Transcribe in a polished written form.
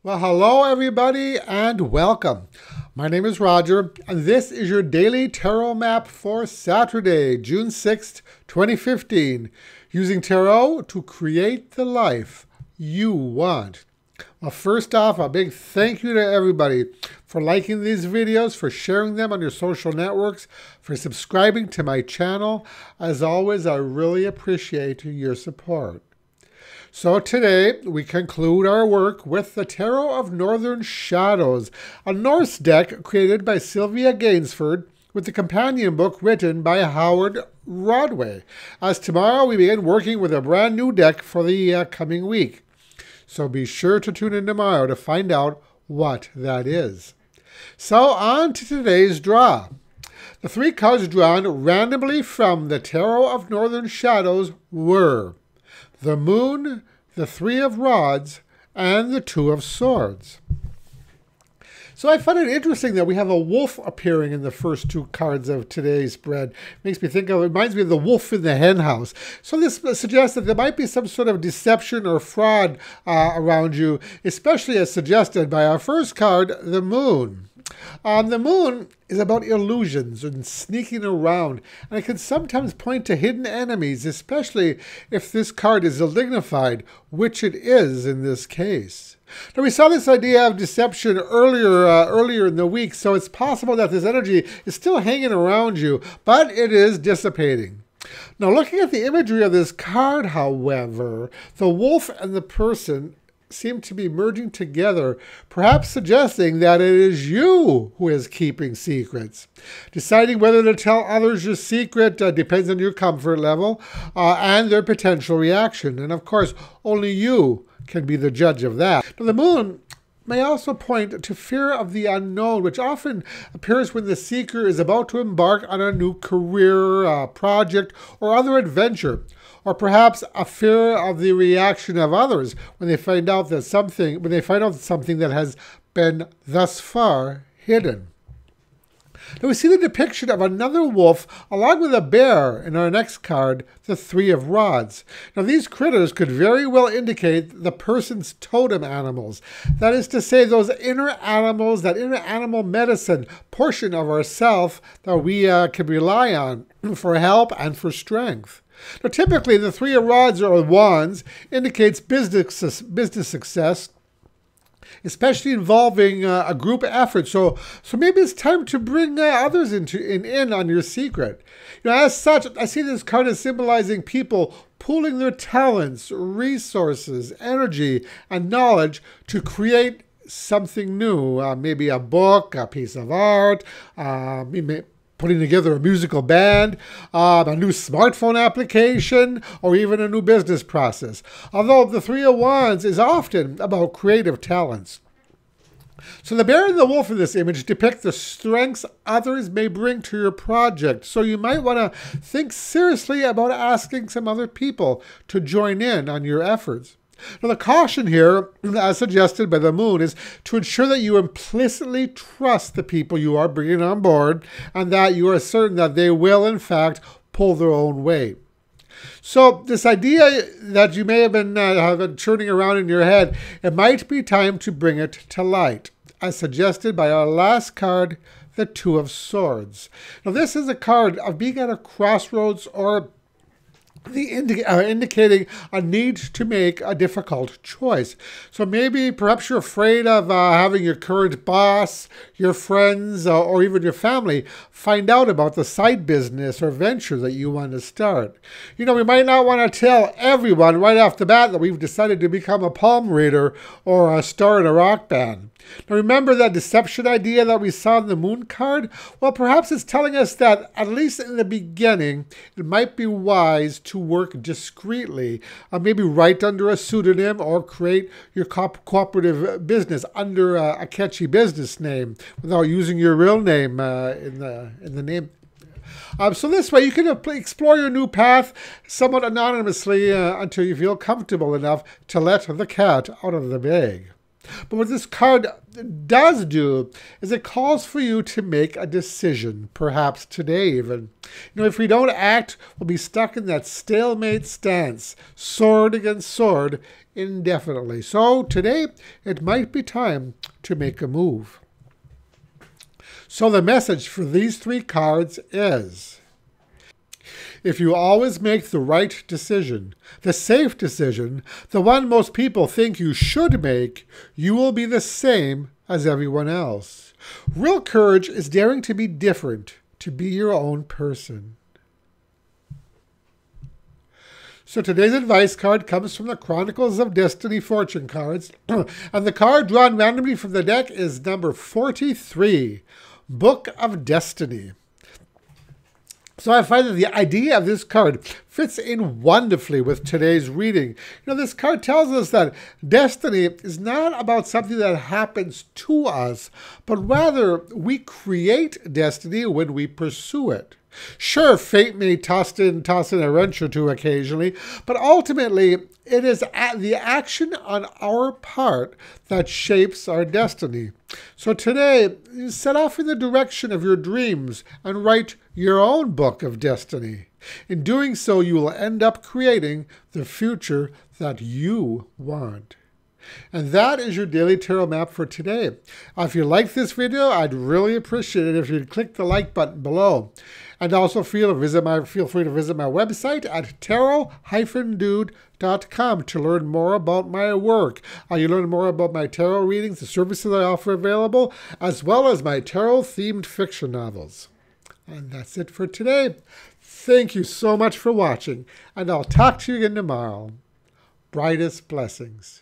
Well, hello everybody and welcome. My name is Roger and this is your daily tarot map for Saturday, June 6th, 2015, using tarot to create the life you want. Well, first off, a big thank you to everybody for liking these videos, for sharing them on your social networks, for subscribing to my channel. As always, I really appreciate your support. So today we conclude our work with the Tarot of Northern Shadows, a Norse deck created by Sylvia Gainsford with the companion book written by Howard Rodway. As tomorrow we begin working with a brand new deck for the coming week. So be sure to tune in tomorrow to find out what that is. So on to today's draw. The three cards drawn randomly from the Tarot of Northern Shadows were the Moon, the Three of Rods, and the Two of Swords. So I find it interesting that we have a wolf appearing in the first two cards of today's spread. Makes me think of, it reminds me of the wolf in the hen house. So this suggests that there might be some sort of deception or fraud around you, especially as suggested by our first card, the Moon. The Moon is about illusions and sneaking around, and it can sometimes point to hidden enemies, especially if this card is ill-dignified, which it is in this case. Now, we saw this idea of deception earlier in the week, so it's possible that this energy is still hanging around you, but it is dissipating. Now, looking at the imagery of this card, however, the wolf and the person seem to be merging together, perhaps suggesting that it is you who is keeping secrets. Deciding whether to tell others your secret depends on your comfort level and their potential reaction. And of course, only you can be the judge of that. Now, the Moon may also point to fear of the unknown, which often appears when the seeker is about to embark on a new career, project, or other adventure. Or perhaps a fear of the reaction of others when they find out that something that has been thus far hidden. Now we see the depiction of another wolf along with a bear in our next card, the Three of Rods. Now these critters could very well indicate the person's totem animals. That is to say, those inner animals, that inner animal medicine portion of ourself that we can rely on for help and for strength. Now, typically, the Three of Rods or Wands indicates business success, especially involving a group effort. So maybe it's time to bring others in on your secret. You know, as such, I see this card as symbolizing people pooling their talents, resources, energy, and knowledge to create something new. Maybe a book, a piece of art, putting together a musical band, a new smartphone application, or even a new business process. Although the Three of Wands is often about creative talents. So the bear and the wolf in this image depict the strengths others may bring to your project. So you might want to think seriously about asking some other people to join in on your efforts. Now, the caution here, as suggested by the Moon, is to ensure that you implicitly trust the people you are bringing on board and that you are certain that they will, in fact, pull their own weight. So this idea that you may have been churning around in your head, it might be time to bring it to light, as suggested by our last card, the Two of Swords. Now, this is a card of being at a crossroads or indicating a need to make a difficult choice. So perhaps you're afraid of having your current boss, your friends, or even your family find out about the side business or venture that you want to start. You know, we might not want to tell everyone right off the bat that we've decided to become a palm reader or a star in a rock band. Now remember that deception idea that we saw in the Moon card? Well, perhaps it's telling us that, at least in the beginning, it might be wise to work discreetly, maybe write under a pseudonym or create your cooperative business under a catchy business name without using your real name in the name. So this way you can explore your new path somewhat anonymously until you feel comfortable enough to let the cat out of the bag. But what this card does do is it calls for you to make a decision, perhaps today even. If we don't act, we'll be stuck in that stalemate stance, sword against sword, indefinitely. So today, it might be time to make a move. So the message for these 3 cards is, if you always make the right decision, the safe decision, the one most people think you should make, you will be the same as everyone else. Real courage is daring to be different, to be your own person. So today's advice card comes from the Chronicles of Destiny fortune cards. And the card drawn randomly from the deck is number 43, Book of Destiny. So I find that the idea of this card fits in wonderfully with today's reading. This card tells us that destiny is not about something that happens to us, but rather we create destiny when we pursue it. Sure, fate may toss in a wrench or two occasionally, but ultimately it is the action on our part that shapes our destiny. So today, set off in the direction of your dreams and write your own book of destiny. In doing so, you will end up creating the future that you want. And that is your daily tarot map for today. If you like this video, I'd really appreciate it if you'd click the like button below. And also feel free to visit my website at tarot-dude.com to learn more about my work. You learn more about my tarot readings, the services I offer available, as well as my tarot-themed fiction novels. And that's it for today. Thank you so much for watching, and I'll talk to you again tomorrow. Brightest blessings.